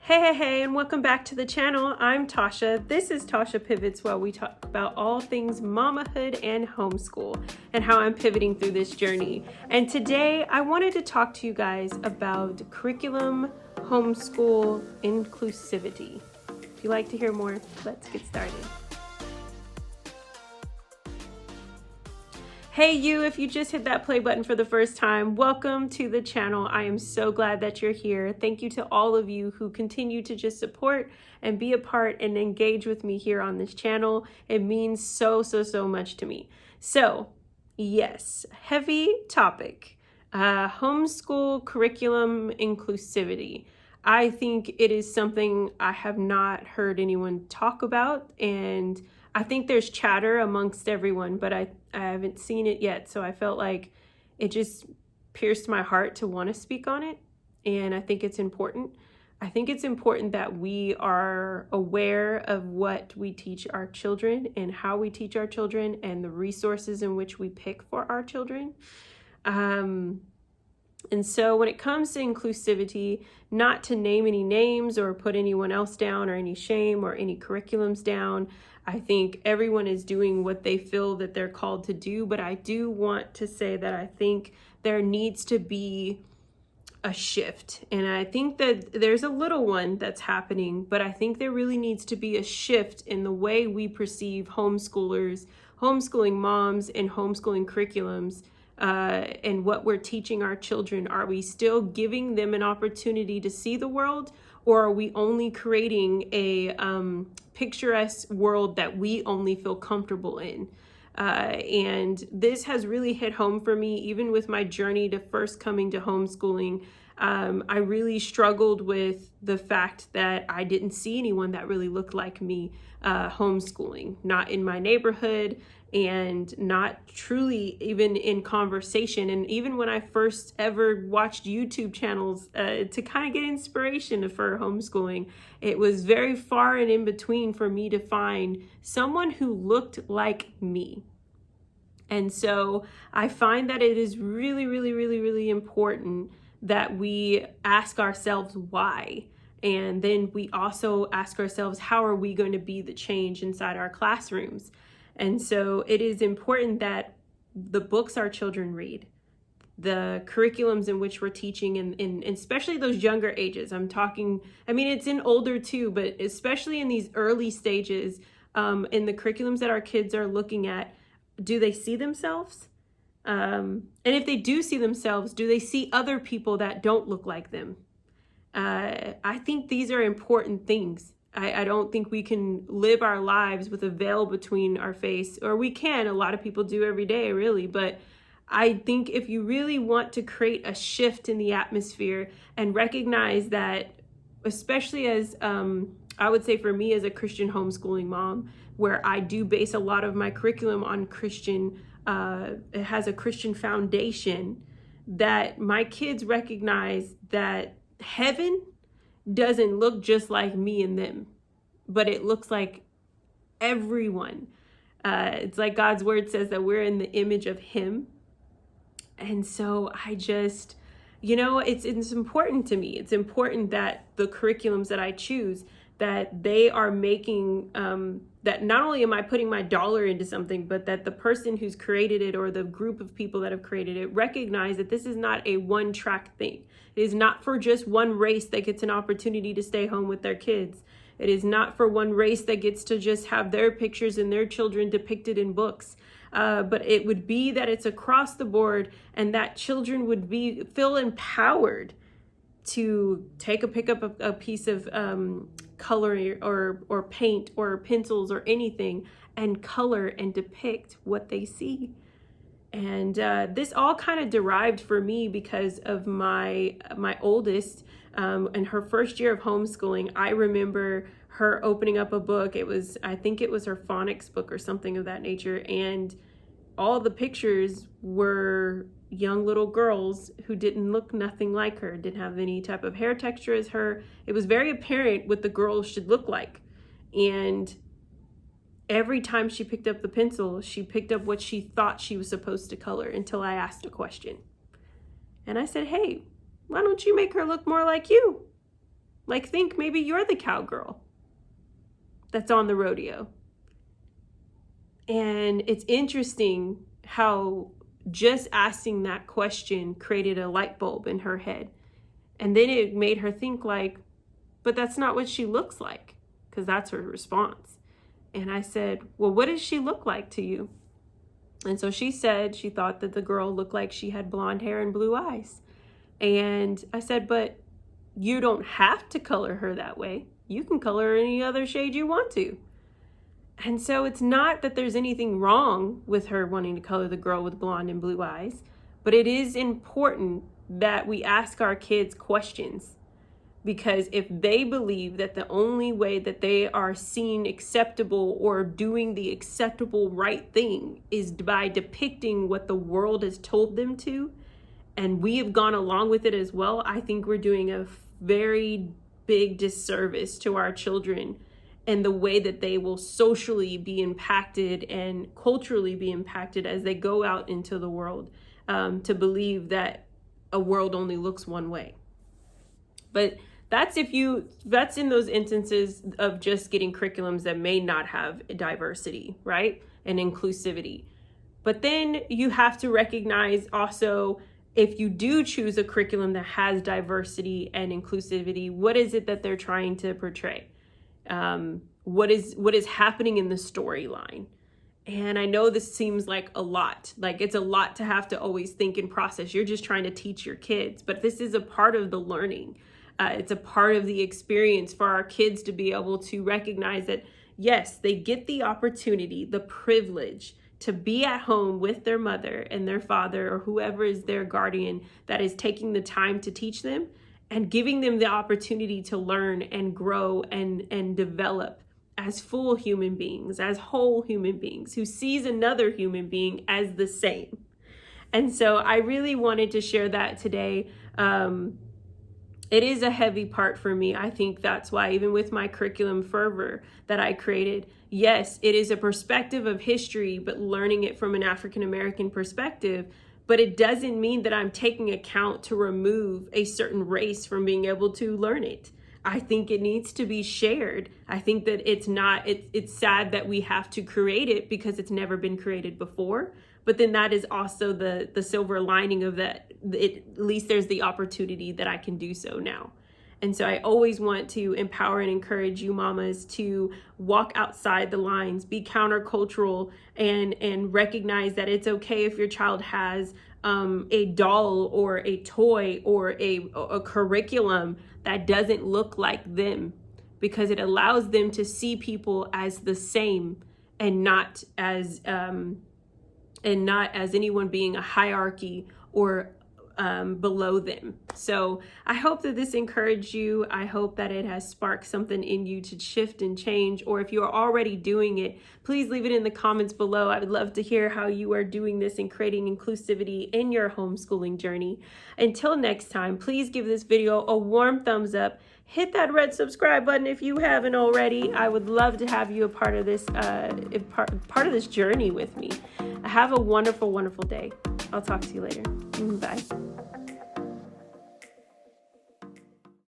Hey, and welcome back to the channel. I'm Tasha. This is Tasha Pivots, where we talk about all things mamahood and homeschool and how I'm pivoting through this journey. And today I wanted to talk to you guys about curriculum, homeschool, inclusivity. If you'd like to hear more, let's get started. Hey you, if you just hit that play button for the first time, welcome to the channel. I am so glad that you're here. Thank you to all of you who continue to just support and be a part and engage with me here on this channel. It means so much to me. So yes, heavy topic, homeschool curriculum inclusivity. I think it is something I have not heard anyone talk about, and I think there's chatter amongst everyone, but I haven't seen it yet. So I felt like it just pierced my heart to want to speak on it. And I think it's important. I think it's important that we are aware of what we teach our children and how we teach our children and the resources in which we pick for our children. And so when it comes to inclusivity, not to name any names or put anyone else down or any shame or any curriculums down, I think everyone is doing what they feel that they're called to do. But I do want to say that I think there needs to be a shift. And I think that there's a little one that's happening, but I think there really needs to be a shift in the way we perceive homeschoolers, homeschooling moms, and homeschooling curriculums. And what we're teaching our children. Are we still giving them an opportunity to see the world, or are we only creating a picturesque world that we only feel comfortable in? And this has really hit home for me, even with my journey to first coming to homeschooling. I really struggled with the fact that I didn't see anyone that really looked like me homeschooling, not in my neighborhood and not truly even in conversation. And even when I first ever watched YouTube channels to kind of get inspiration for homeschooling, it was very far and in between for me to find someone who looked like me. And so I find that it is really important that we ask ourselves why. And then we also ask ourselves, how are we going to be the change inside our classrooms? And so it is important that the books our children read, the curriculums in which we're teaching, and especially those younger ages. It's in older too, but especially in these early stages, in the curriculums that our kids are looking at, do they see themselves? And if they do see themselves, do they see other people that don't look like them? I think these are important things. I don't think we can live our lives with a veil between our face, or we can, a lot of people do every day, really. But I think if you really want to create a shift in the atmosphere and recognize that, especially as, I would say for me as a Christian homeschooling mom, where I do base a lot of my curriculum on Christian, it has a Christian foundation, that my kids recognize that heaven doesn't look just like me and them, but it looks like everyone. It's like God's word says that we're in the image of him. And so I just, it's important to me. It's important that the curriculums that I choose, that they are making, that not only am I putting my dollar into something, but that the person who's created it, or the group of people that have created it, recognize that this is not a one-track thing. It is not for just one race that gets an opportunity to stay home with their kids. It is not for one race that gets to just have their pictures and their children depicted in books. But it would be that it's across the board, and that children would feel empowered to pick up a piece of color or paint or pencils or anything, and color and depict what they see. And this all kind of derived for me because of my oldest, in her first year of homeschooling. I remember her opening up a book. I think it was her phonics book or something of that nature. And all the pictures were young little girls who didn't look nothing like her, didn't have any type of hair texture as her. It was very apparent what the girls should look like. And every time she picked up the pencil, she picked up what she thought she was supposed to color, until I asked a question. And I said, hey, why don't you make her look more like you? Like, think maybe you're the cowgirl that's on the rodeo. And it's interesting how just asking that question created a light bulb in her head. And then it made her think like, but that's not what she looks like, because that's her response. And I said, well, what does she look like to you? And so she said she thought that the girl looked like she had blonde hair and blue eyes. And I said, but you don't have to color her that way. You can color her any other shade you want to. And so it's not that there's anything wrong with her wanting to color the girl with blonde and blue eyes, but it is important that we ask our kids questions, because if they believe that the only way that they are seen acceptable or doing the acceptable right thing is by depicting what the world has told them to, and we have gone along with it as well, I think we're doing a very big disservice to our children and the way that they will socially be impacted and culturally be impacted as they go out into the world, to believe that a world only looks one way. But that's in those instances of just getting curriculums that may not have diversity, right? And inclusivity. But then you have to recognize also, if you do choose a curriculum that has diversity and inclusivity, what is it that they're trying to portray? What is happening in the storyline? And I know this seems like a lot, like it's a lot to have to always think and process. You're just trying to teach your kids, but this is a part of the learning. It's a part of the experience for our kids to be able to recognize that, yes, they get the opportunity, the privilege to be at home with their mother and their father or whoever is their guardian that is taking the time to teach them and giving them the opportunity to learn and grow and develop as full human beings, as whole human beings who sees another human being as the same. And so I really wanted to share that today. It is a heavy part for me. I think that's why even with my curriculum fervor that I created, yes, it is a perspective of history, but learning it from an African-American perspective. But it doesn't mean that I'm taking account to remove a certain race from being able to learn it. I think it needs to be shared. I think that it's sad that we have to create it because it's never been created before. But then that is also the silver lining of that. At least there's the opportunity that I can do so now. And so I always want to empower and encourage you mamas to walk outside the lines, be countercultural, and recognize that it's okay if your child has a doll or a toy or a curriculum that doesn't look like them, because it allows them to see people as the same and not as anyone being a hierarchy or below them. So I hope that this encouraged you. I hope that it has sparked something in you to shift and change. Or if you are already doing it, please leave it in the comments below. I would love to hear how you are doing this and creating inclusivity in your homeschooling journey. Until next time, please give this video a warm thumbs up. Hit that red subscribe button if you haven't already. I would love to have you a part of this part of this journey with me. Have a wonderful, wonderful day. I'll talk to you later. Bye.